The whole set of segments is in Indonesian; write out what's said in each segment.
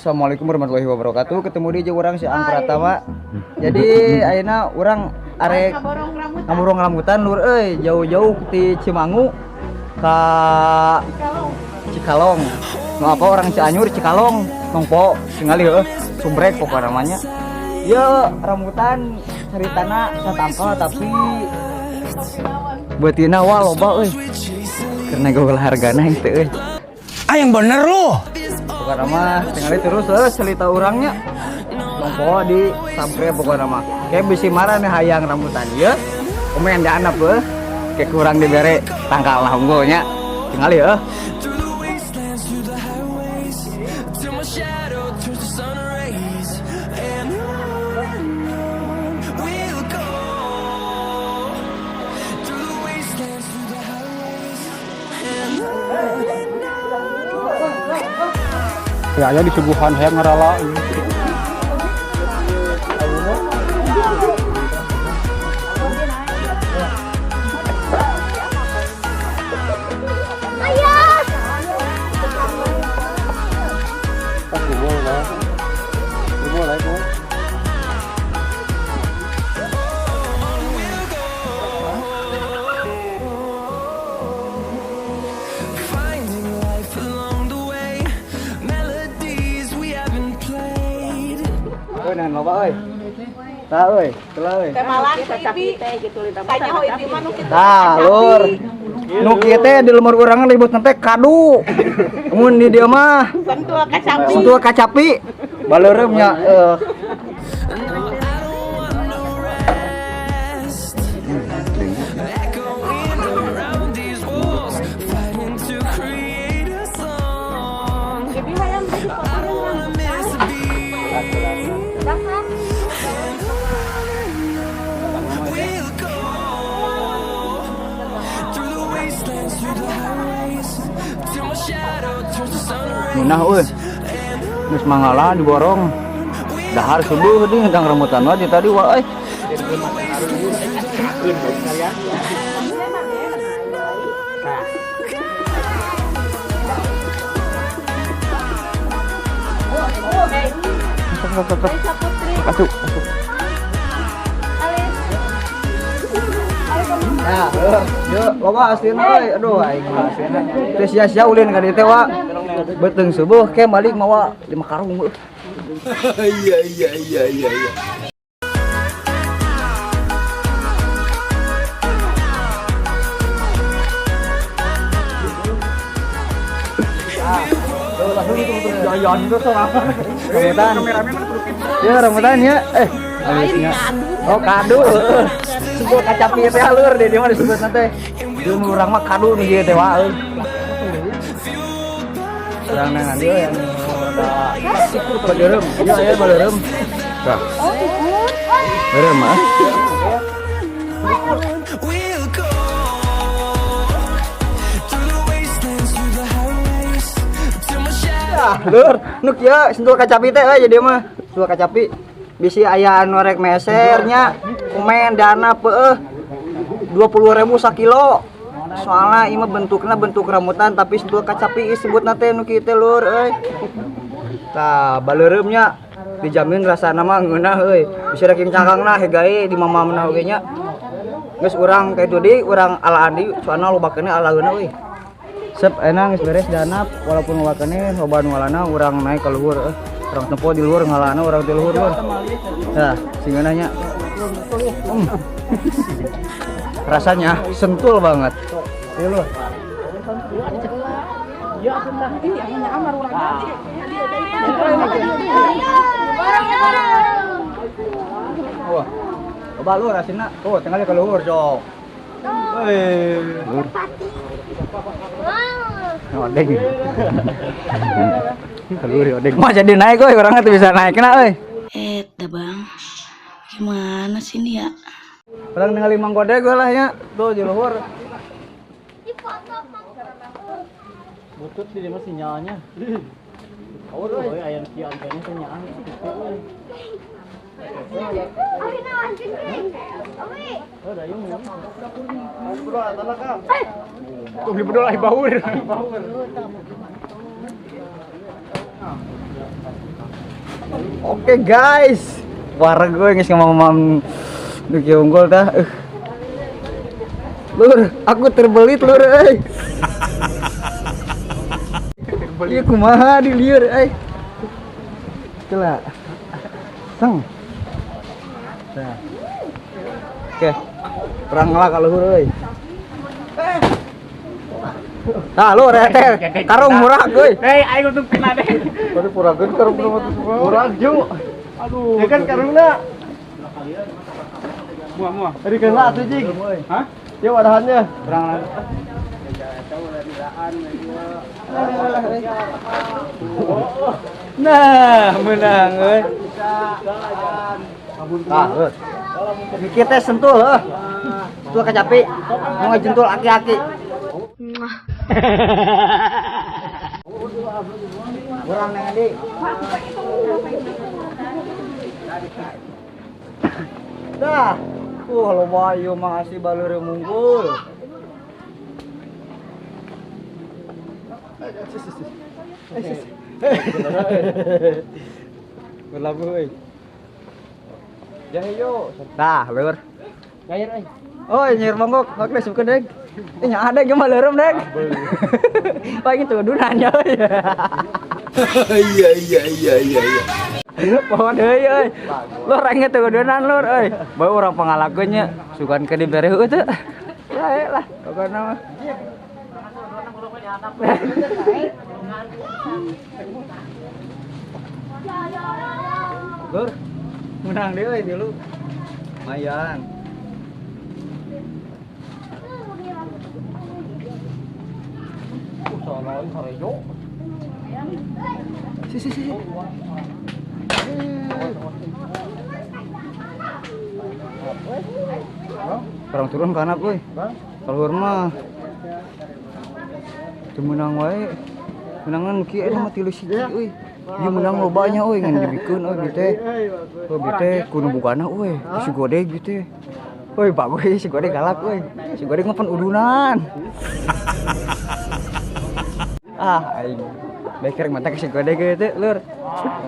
Assalamualaikum warahmatullahi wabarakatuh. Ketemu di jeung urang si Ang Pratama. Jadi ayeuna urang arek ngaborong rambutan lur euy, jauh-jauh ti Cimangu ka Cikalong. Nu apa orang Cianjur Cikalong, nongpo tingali heuh, sumbrek pokokna namanya. Ieu rambutan caritana satangkal tapi beutina wa loba euy. Karena gaul hargana henteu euy. Yang bener lu. Pokoknya mah tinggal terus cerita orangnya nongko di sampai pokoknya mah kayak bisi marah nih hayang rambutan ya komen di anak kayak kurang diberi tangkal lah unggulnya tinggal ya ya di suguhan hayang ngarala. Nan loba euy. Tah euy, telah euy. Teh malang cacapi teh gitu li tah itu mah nu kitu. Tah, lur. Nu kieu teh di lemur urang ribut teh kadu. Mun di dieu mah Sentul kacapi. sentul kacapi. Baleureumnya Jadi hayang jadi kotoran. Munah euy. Geus mangala diborong. Dahar subuh deui hendang rambutan mah tadi wa euy. Masuk. Nah, yuk, loba aslinya euy. Aduh aing mah aslinya. Teu sia-sia ulin ka dieu teh wa. Beuteung subuh ke balik mawa 5 karung. Iya. Jayan itu apa? Rambutan. Ya rambutan ya. Alisnya. Oh kado. Sebuah kacapi teh alur deh dia mah disebut nanti. Dia urang mah kado nih dia teh wa euy. Urang nang dia yang baleureum. Iya aya baleureum. Tah. Baleureum mah. Lur, nu kieu sentul kacapi teh euy jadi mah. Sentul kacapi bisi aya anu rek mesernya. Kumen dana peueuh 20.000 sakilo. Soalna ieu mah bentukna bentuk rambutan tapi sentul kacapi disebutna teh nu kieu teh lur euy. Tah baleureumnya dijamin rasana mah ngeunah euy. Bisa rek cangkangna hegae di mamamna oge nya. Geus urang kayak tadi urang ala andi soalna lobakeunna alaeuna euy. Sep enak geus beres danap walaupun wakane loba nu ngalana urang naik ka luhur urang tempo di luhur ngalana urang di luhur lur. Tah singeunah nya. Rasanya sentul banget. Ieu lur. Ya atuh ini hanya amar urang. Wah. Loba lur asinna. Tuh tinggal ka luhur sok. Lur. Odeng. Kalur odeng. Mah jadi naik euy, urang teh bisa naik kena euy. Dah bang, gimana sih ini ya? Urang ningali Mang Godeg lah nya. Tuh di luhur. Butut di mana sinyalnya? Oh, euy aya nu kieu antena teh nyaang kitu euy. Oh, dayung ya. Tuh di bedol baur. Oke guys, warga gue nggak ngomong Nuki unggul dah. Lur, aku terbelit lur, Iya kumaha di liur, Coba, sang. Nah. Oke, perang lah kalau lur, Nah, lu karung murah, gue. Ayo untuk kena deh. Baru purageun karung murah ju. Aduh. Ya kan karungna. Muah. Tadi kena atuh jing. Hah? Ya wadahannya. Perang lah. Nah, menang euy. Nah, kita sentul Sentul kecapi. Mau ngejentul aki-aki. Kurang neng adik. Dah. Loba ieu mah asli baleureum munggul. Berlagu euy. Jangan yo. Dah, leur. Gair euy. Oh, nyer monggo, ngok geus sukeun deg. Nya ada ge mah leureum deg. Paling tudunan nya euy. Iya. Pohon euy. Lur renge tudunan lur euy. Bae urang pangalakeunnya sugan ke dibere heuh teh. Lah, pokona mah. Lur, menang deh euy dulu. Lumayan. Si. Orang turun ke anak, euy. Kalau mah teu menang wae. Menangan kieu eta mah 3-1 euy. Ieu menang lobanya euy ngan dibikeun euy bi teh. Euy bi teh kudu bukana euy. Si Godeg bi teh. Euy bagus si Godeg galak euy. Si Godeg mah pan udunan. Aing. Beker mata ke si Godeg teh lur.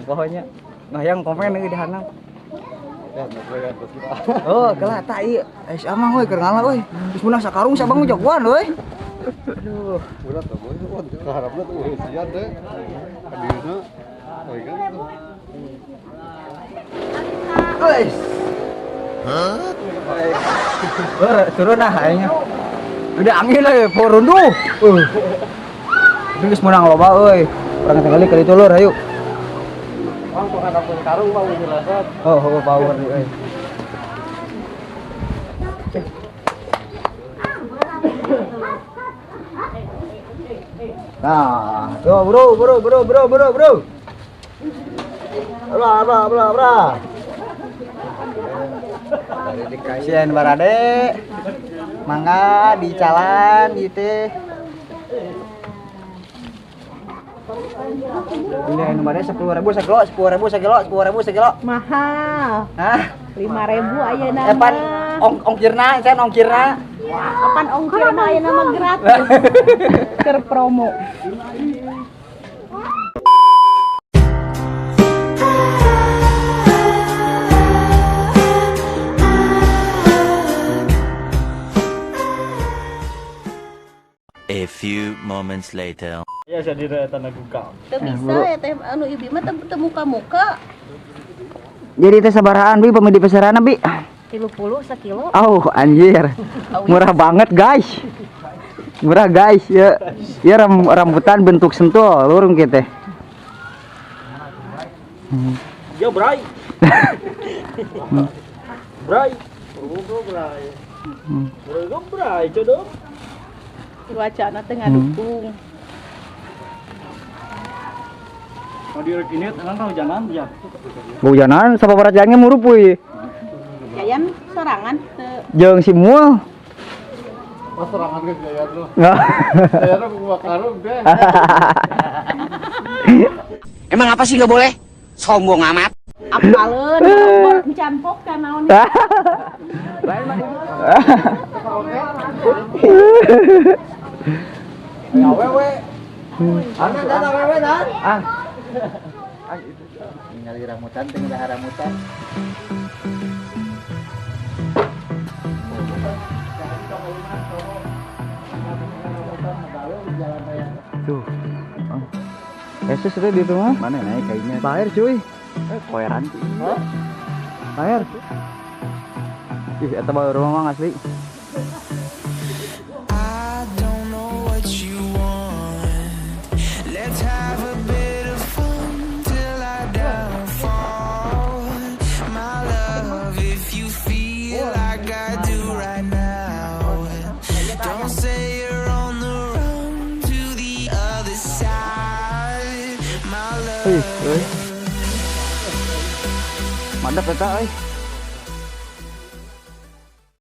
Pokoknya ngayang komen euy di handap. Oh, kelah tak ieu. Ais amang euy keur ngalah euy. Geus menang sakarung sabang jagoan euy. Aduh, Udah tuh, boy. Harapna tuh sian deh. Hadirna. Euy kan itu. Guys. Turun ah aingnya. Udah angin euy, porundu. Geus menang loba euy. Urang tinggali kali itu lur, hayu. Bang kok ada pun karung bang jelasan. Oh, power euy. Nah, tuh bro. Bra. Kasihan barade. Mangga di jalan gitu. Ini nomornya 10.000 sekilo. Mahal. Hah? 5.000 ayeuna. Epan ongkirna, saya ongkirna. Kapan ongkir mah ayeuna mah gratis. Keur promo. A few moments later. Ya sadira tanda duka. Teu bisa ya teh anu ibi mah teu muka-muka. Jadi teh sabarahan bi pamedi pasarana bi? 30 sakilo. Oh anjir. Murah banget guys. Murah guys ya. Ya rambutan bentuk sentul lurung gitu. Ya bray. Bray. Bray. Bray codo. Cuacana teh ngadukung. Mau direkinit kan hujanan ya. Hujanan sababaraha jalannya murup euy. Yayan sorangan teu. Jeung si Mual. Pas serangan ke gaya lu. Enggak. Gaya lu gua karung deh. Emang apa sih nggak boleh? Sombong amat. Apaleun encan pok ka naon. Lain mah. Ya wewe. Ana datang wewe dan. ningali rambutan tinggal rambutan. Tuh. Yesus itu di rumah. Mana naik kayaknya. Bayar cuy. Koeran. Bayar. Ih, eta bae rumah mah asli. I don't know what you want. Let's have a bit of fun till I downfall. My love, if you feel like I do right now, don't say you're on the run to the other side. My love. Mantap eta euy.